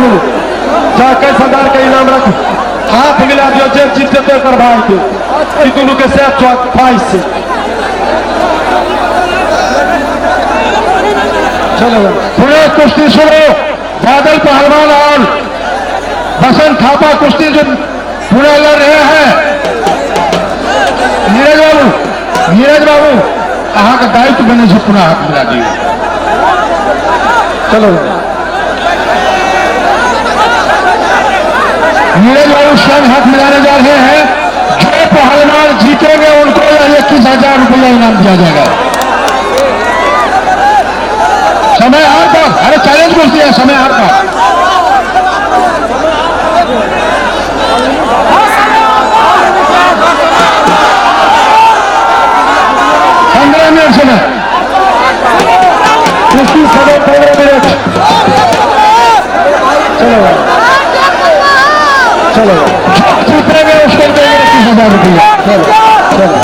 बाबू जा 21,000 का इनाम रख हाथ मिला दियो जे जीते तो कर भाई के कि दोनों के साथ ख्वाहिश से चलो सुनो कुश्ती सुनो बादल पहलवान और बसंत थापा कुश्ती जो पूरा लड़ रहे हैं। नीरज बाबू कहाँ का दायित्व बने से पूरा हाथ मिला दिए। चलो नीरज बाबू स्वयं हाथ मिलाने जा रहे हैं। जो पहलवान जीतेंगे उनको 21,000 रुपया इनाम दिया जाएगा। समय हार का अरे चैलेंज कुछ दिया समय हार का 15 मिनट समय कुश्ती 15 मिनट। चलो जीतेंगे उसको देंगे 21,000 रुपया। चलो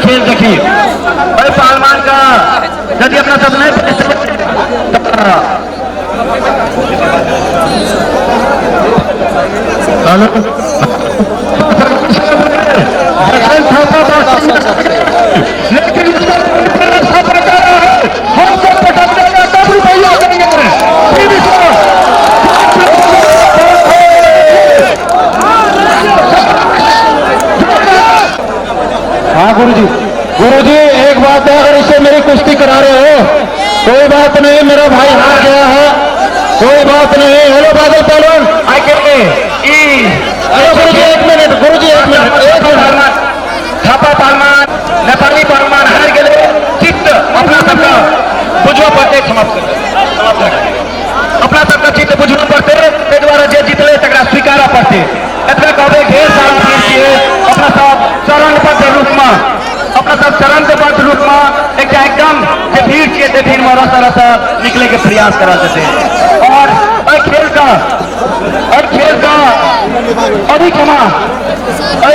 खेल देखी भाई पहलवान का यदि अपना सब नहीं लेकिन हम सब पटक देगा तब रुपया देंगे। हाँ गुरुजी, गुरुजी एक बात है, अगर इससे मेरी कुश्ती करा रहे हो कोई बात नहीं, मेरा भाई हार गया है, कोई बात नहीं। हेलो बादल पहलवान गुरुजी एक मिनट, गुरुजी एक मिनट, थापा पहलवान नेपाली पहलवान हार गए चित्त अपना सबका बुझवा पड़ते समाप्त अपना सबका चित्त बुझवा पड़ते द्वारा जे जीतले तकरा स्वीकारा पड़ते एतबे कहबे ढेर सारा भीड़ छिए अपना सब चरणबद्ध रूप में अपना सब चरणबद्ध रूप में एकदम जे भीड़ छिए ते भीड़ में रस निकले के प्रयास करा देते और खेल का अभी क्षमा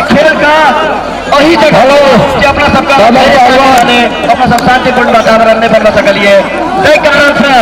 खेल का वही जगह अपना सबका अपना सब शांतिपूर्ण वातावरण में बन सकलिए कारण से